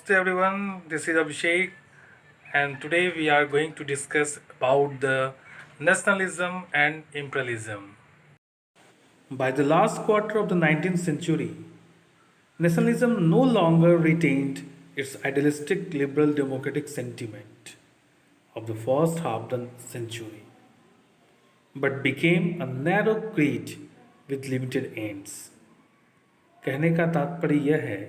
Namaste everyone, this is Abhishek and today we are going to discuss about the nationalism and imperialism. By the last quarter of the 19th century, nationalism no longer retained its idealistic liberal democratic sentiment of the first half of the century, but became a narrow creed with limited ends. कहने का तात्पर्य यह है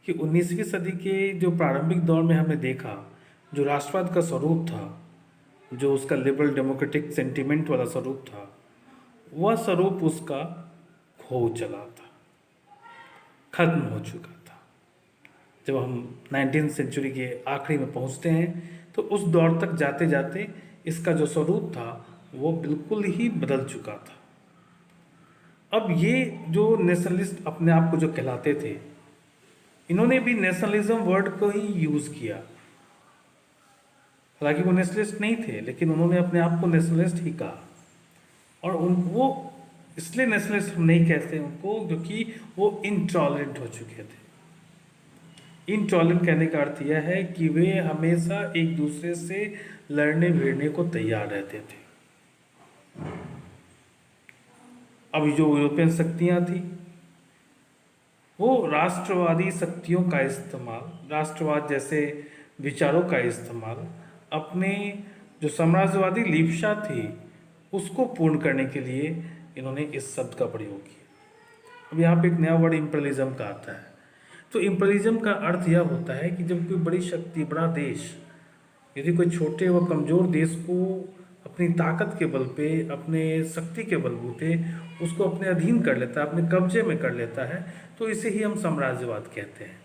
कि 19वीं सदी के जो प्रारंभिक दौर में हमने देखा जो राष्ट्रवाद का स्वरूप था, जो उसका लिबरल डेमोक्रेटिक सेंटिमेंट वाला स्वरूप था, वह स्वरूप उसका खो चला था, खत्म हो चुका था। जब हम 19th सेंचुरी के आखिरी में पहुंचते हैं तो उस दौर तक जाते जाते इसका जो स्वरूप था वो बिल्कुल ही बदल चुका था। अब ये जो नेशनलिस्ट अपने आप को जो कहलाते थे, इन्होंने भी नेशनलिज्म वर्ड को ही यूज़ किया। हालांकि वो नेशनलिस्ट नहीं थे, लेकिन उन्होंने अपने आप को नेशनलिस्ट ही कहा। और वो इसलिए नेशनलिस्ट हम नहीं कहते उनको क्योंकि वो इनटॉलरेंट हो चुके थे। इनटॉलरेंट कहने का अर्थ यह है कि वे हमेशा एक दूसरे से लड़ने भिड़ने को तैयार रहते थे। अब जो यूरोपियन शक्तियाँ थी वो राष्ट्रवादी शक्तियों का इस्तेमाल, राष्ट्रवाद जैसे विचारों का इस्तेमाल अपने जो साम्राज्यवादी लिप्सा थी उसको पूर्ण करने के लिए इन्होंने इस शब्द का प्रयोग किया। अब यहाँ पे एक नया वर्ड इम्पीरियलिज्म का आता है। तो इम्पीरियलिज्म का अर्थ यह होता है कि जब कोई बड़ी शक्ति, बड़ा देश, यदि कोई छोटे व कमज़ोर देश को अपनी ताकत के बल पे, अपने शक्ति के बलबूते उसको अपने अधीन कर लेता है, अपने कब्जे में कर लेता है, तो इसे ही हम साम्राज्यवाद कहते हैं।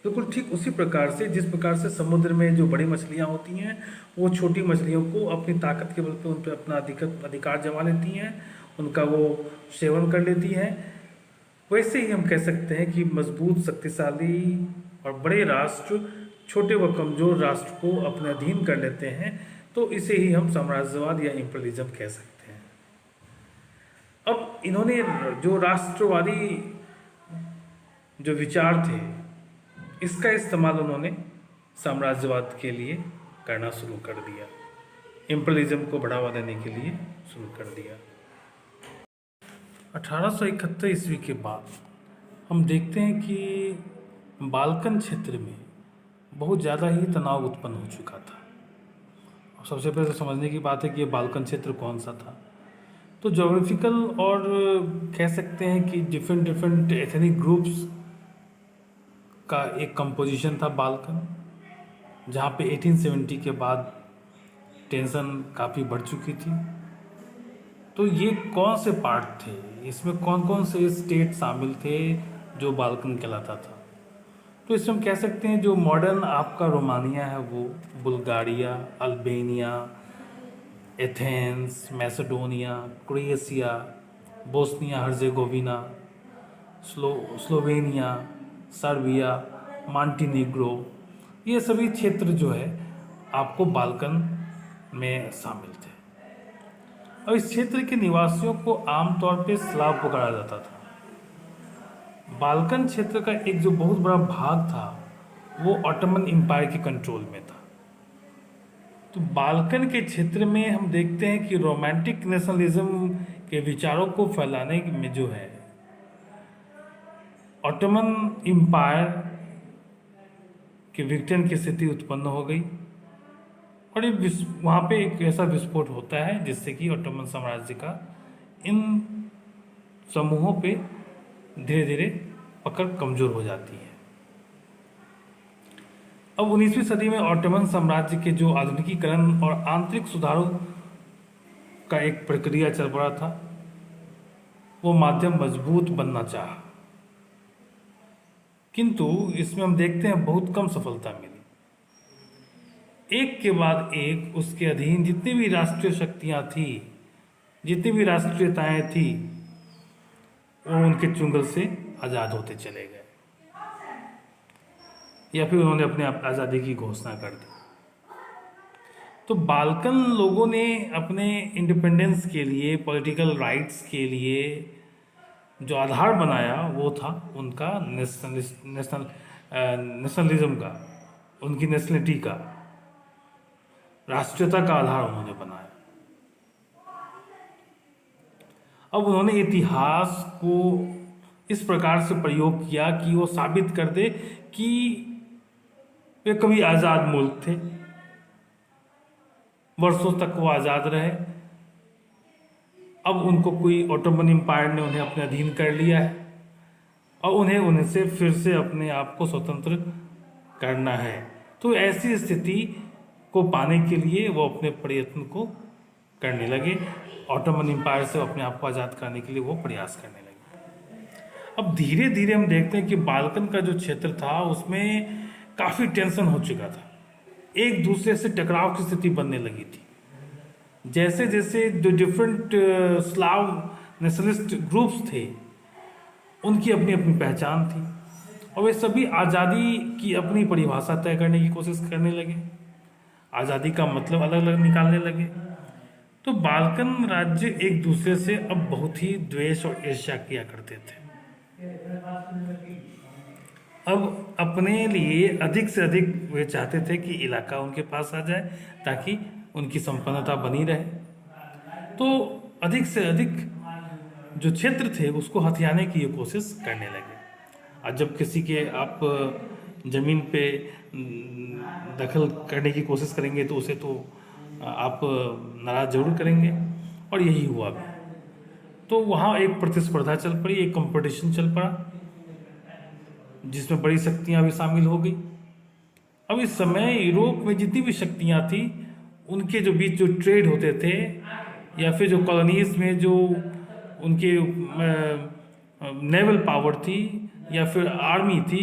बिल्कुल ठीक उसी प्रकार से जिस प्रकार से समुद्र में जो बड़ी मछलियाँ होती हैं वो छोटी मछलियों को अपनी ताकत के बल पे उन पर अपना अधिकार जमा लेती हैं, उनका वो सेवन कर लेती हैं, वैसे ही हम कह सकते हैं कि मजबूत, शक्तिशाली और बड़े राष्ट्र छोटे व कमज़ोर राष्ट्र को अपने अधीन कर लेते हैं, तो इसे ही हम साम्राज्यवाद या इम्पीरियलिज्म कह सकते हैं। अब इन्होंने जो राष्ट्रवादी जो विचार थे इसका इस्तेमाल उन्होंने साम्राज्यवाद के लिए करना शुरू कर दिया, इम्पीरियलिज्म को बढ़ावा देने के लिए शुरू कर दिया। 1871 ईस्वी के बाद हम देखते हैं कि बाल्कन क्षेत्र में बहुत ज़्यादा ही तनाव उत्पन्न हो चुका था। और सबसे पहले समझने की बात है कि ये बाल्कन क्षेत्र कौन सा था। तो ज्योग्राफिकल और कह सकते हैं कि डिफरेंट एथनिक ग्रुप्स का एक कंपोजिशन था बाल्कन, जहाँ पे 1870 के बाद टेंशन काफ़ी बढ़ चुकी थी। तो ये कौन से पार्ट थे, इसमें कौन कौन से स्टेट शामिल थे जो बाल्कन कहलाता था। तो इसमें हम कह सकते हैं जो मॉडर्न आपका रोमानिया है वो Bulgaria, Albania, Athens, Macedonia, Croatia, Bosnia Herzegovina, Slovenia, Serbia, Montenegro, ये सभी क्षेत्र जो है आपको बाल्कन में शामिल थे। और इस क्षेत्र के निवासियों को आमतौर पे स्लाव पुकारा जाता था। बाल्कन क्षेत्र का एक जो बहुत बड़ा भाग था वो ऑटोमन एम्पायर के कंट्रोल में था। तो बाल्कन के क्षेत्र में हम देखते हैं कि रोमांटिक नेशनलिज्म के विचारों को फैलाने में जो है ऑटोमन एम्पायर के विघटन की स्थिति उत्पन्न हो गई। और ये वहाँ पे एक ऐसा विस्फोट होता है जिससे कि ऑटोमन साम्राज्य का इन समूहों पे धीरे धीरे पकड़ कमज़ोर हो जाती है। अब 19वीं सदी में ऑटोमन साम्राज्य के जो आधुनिकीकरण और आंतरिक सुधारों का एक प्रक्रिया चल पड़ा था, वो माध्यम मजबूत बनना चाहा, किंतु इसमें हम देखते हैं बहुत कम सफलता मिली। एक के बाद एक उसके अधीन जितनी भी राष्ट्रीय शक्तियाँ थी, जितनी भी राष्ट्रीयताएँ थी, वो उनके चुंगल से आज़ाद होते चले गए या फिर उन्होंने अपने आज़ादी की घोषणा कर दी। तो बाल्कन लोगों ने अपने इंडिपेंडेंस के लिए, पॉलिटिकल राइट्स के लिए जो आधार बनाया वो था उनका नेशनलिज्म का, उनकी नेशनलिटी का, राष्ट्रीयता का आधार उन्होंने बनाया। अब उन्होंने इतिहास को इस प्रकार से प्रयोग किया कि वो साबित कर दे कि वे कभी आज़ाद मुल्क थे, वर्षों तक वो आज़ाद रहे, अब उनको कोई ऑटोमन एम्पायर ने उन्हें अपने अधीन कर लिया है और उन्हें उनसे फिर से अपने आप को स्वतंत्र करना है। तो ऐसी स्थिति को पाने के लिए वो अपने प्रयत्न को करने लगे, ऑटोमन एम्पायर से अपने आप को आज़ाद करने के लिए वो प्रयास करने लगे। अब धीरे धीरे हम देखते हैं कि बाल्कन का जो क्षेत्र था उसमें काफ़ी टेंशन हो चुका था, एक दूसरे से टकराव की स्थिति बनने लगी थी। जैसे जैसे जो डिफरेंट स्लाव नेशनलिस्ट ग्रुप्स थे उनकी अपनी अपनी पहचान थी और वे सभी आज़ादी की अपनी परिभाषा तय करने की कोशिश करने लगे, आज़ादी का मतलब अलग अलग निकालने लगे। तो बाल्कन राज्य एक दूसरे से अब बहुत ही द्वेष और ईर्ष्या किया करते थे। अब अपने लिए अधिक से अधिक वे चाहते थे कि इलाका उनके पास आ जाए ताकि उनकी संपन्नता बनी रहे। तो अधिक से अधिक जो क्षेत्र थे उसको हथियाने की ये कोशिश करने लगे। और जब किसी के आप ज़मीन पे दखल करने की कोशिश करेंगे तो उसे तो आप नाराज़ जरूर करेंगे, और यही हुआ भी। तो वहाँ एक प्रतिस्पर्धा चल पड़ी, एक कंपटीशन चल पड़ा जिसमें बड़ी शक्तियाँ भी शामिल हो गई। अब इस समय यूरोप में जितनी भी शक्तियाँ थी उनके जो बीच जो ट्रेड होते थे या फिर जो कॉलोनीज में जो उनके नेवल पावर थी या फिर आर्मी थी,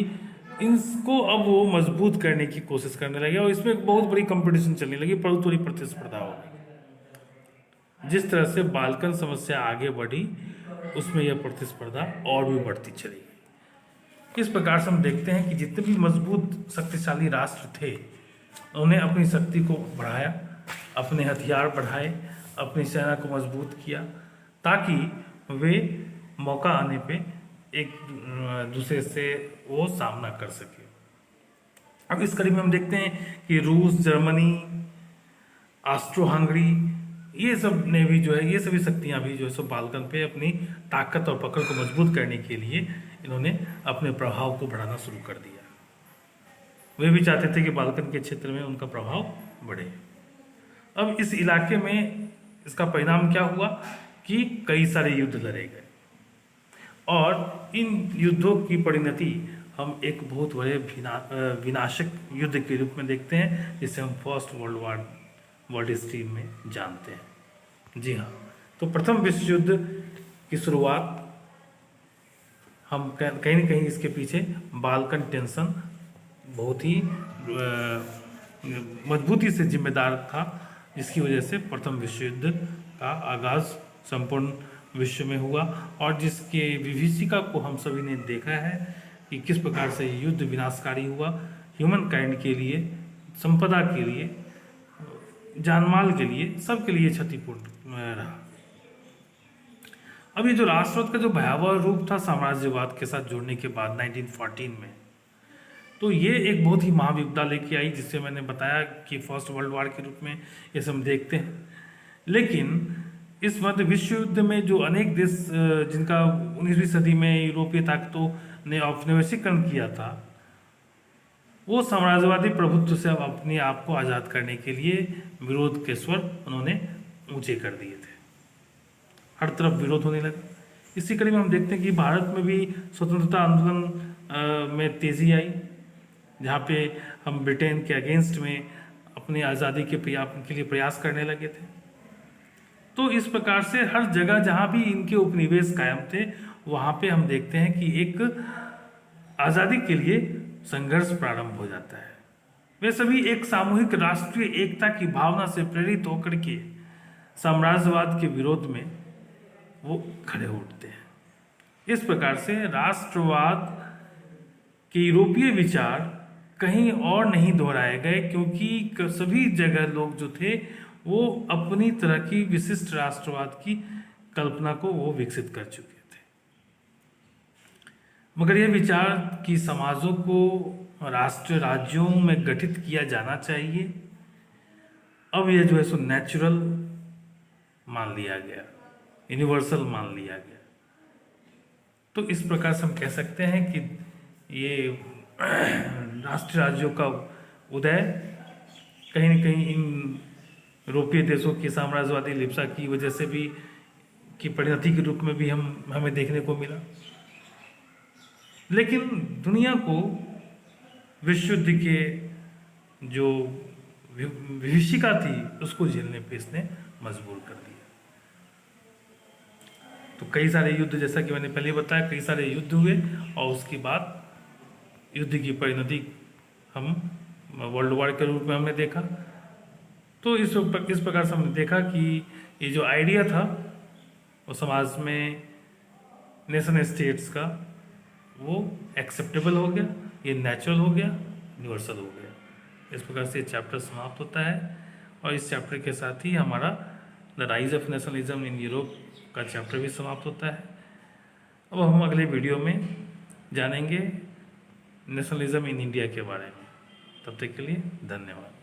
इनको अब वो मजबूत करने की कोशिश करने लगे और इसमें एक बहुत बड़ी कंपटीशन चलने लगी, बहुत बड़ी प्रतिस्पर्धा हो गई। जिस तरह से बाल्कन समस्या आगे बढ़ी उसमें यह प्रतिस्पर्धा और भी बढ़ती चली गई। इस प्रकार से हम देखते हैं कि जितने भी मजबूत शक्तिशाली राष्ट्र थे उन्होंने अपनी शक्ति को बढ़ाया, अपने हथियार बढ़ाए, अपनी सेना को मजबूत किया ताकि वे मौका आने पे एक दूसरे से वो सामना कर सके। अब इस कड़ी में हम देखते हैं कि रूस, जर्मनी, ऑस्ट्रो हंगरी, ये सब ने भी जो है, ये सभी शक्तियां भी जो है सो बाल्कन पे अपनी ताकत और पकड़ को मजबूत करने के लिए इन्होंने अपने प्रभाव को बढ़ाना शुरू कर दिया। वे भी चाहते थे कि बाल्कन के क्षेत्र में उनका प्रभाव बढ़े। अब इस इलाके में इसका परिणाम क्या हुआ कि कई सारे युद्ध लड़े गए और इन युद्धों की परिणति हम एक बहुत बड़े विनाशक युद्ध के रूप में देखते हैं जिसे हम फर्स्ट वर्ल्ड हिस्ट्री में जानते हैं। जी हाँ, तो प्रथम विश्व युद्ध की शुरुआत हम कहीं ना कहीं इसके पीछे बाल्कन टेंशन बहुत ही मजबूती से जिम्मेदार था, जिसकी वजह से प्रथम विश्व युद्ध का आगाज़ संपूर्ण विश्व में हुआ और जिसके विभीषिका को हम सभी ने देखा है कि किस प्रकार से युद्ध विनाशकारी हुआ, ह्यूमन काइंड के लिए, संपदा के लिए, जानमाल के लिए, सबके लिए क्षतिपूर्ण रहा। अब ये जो राष्ट्रवाद का जो भयावह रूप था साम्राज्यवाद के साथ जुड़ने के बाद 1914 में, तो ये एक बहुत ही महाविपदा लेके आई, जिससे मैंने बताया कि फर्स्ट वर्ल्ड वॉर के रूप में ये सब देखते हैं। लेकिन इस मध्य विश्व युद्ध में जो अनेक देश जिनका 19वीं सदी में यूरोपीय ताकतों ने औपनिवेशीकरण किया था, वो साम्राज्यवादी प्रभुत्व से अपने आप को आज़ाद करने के लिए विरोध के स्वर उन्होंने ऊंचे कर दिए थे। हर तरफ विरोध होने लगा। इसी कड़ी में हम देखते हैं कि भारत में भी स्वतंत्रता आंदोलन में तेज़ी आई, जहाँ पे हम ब्रिटेन के अगेंस्ट में अपनी आज़ादी के लिए प्रयास करने लगे थे। तो इस प्रकार से हर जगह जहाँ भी इनके उपनिवेश कायम थे वहाँ पे हम देखते हैं कि एक आज़ादी के लिए संघर्ष प्रारंभ हो जाता है। वे सभी एक सामूहिक राष्ट्रीय एकता की भावना से प्रेरित होकर के साम्राज्यवाद के विरोध में वो खड़े उठते हैं। इस प्रकार से राष्ट्रवाद के यूरोपीय विचार कहीं और नहीं दोहराए गए, क्योंकि सभी जगह लोग जो थे वो अपनी तरह की विशिष्ट राष्ट्रवाद की कल्पना को वो विकसित कर चुके थे। मगर यह विचार कि समाजों को राष्ट्र राज्यों में गठित किया जाना चाहिए, अब यह जो है सो नेचुरल मान लिया गया, यूनिवर्सल मान लिया गया। तो इस प्रकार से हम कह सकते हैं कि ये राष्ट्र राज्यों का उदय कहीं न कहीं इन यूरोपीय देशों की साम्राज्यवादी लिप्सा की वजह से भी की परिणति के रूप में भी हमें देखने को मिला। लेकिन दुनिया को विश्व युद्ध के जो विभीषिका थी उसको झेलने पे इसने मजबूर कर दिया। तो कई सारे युद्ध, जैसा कि मैंने पहले बताया, कई सारे युद्ध हुए और उसके बाद युद्ध की परिणति हम वर्ल्ड वॉर के रूप में हमने देखा। तो इस प्रकार से हमने देखा कि ये जो आइडिया था वो समाज में नेशन स्टेट्स का वो एक्सेप्टेबल हो गया, ये नेचुरल हो गया, यूनिवर्सल हो गया। इस प्रकार से चैप्टर समाप्त होता है और इस चैप्टर के साथ ही हमारा the rise of nationalism in Europe का चैप्टर भी समाप्त होता है। अब हम अगले वीडियो में जानेंगे नेशनलिज्म इन इंडिया के बारे में। तब तक के लिए धन्यवाद।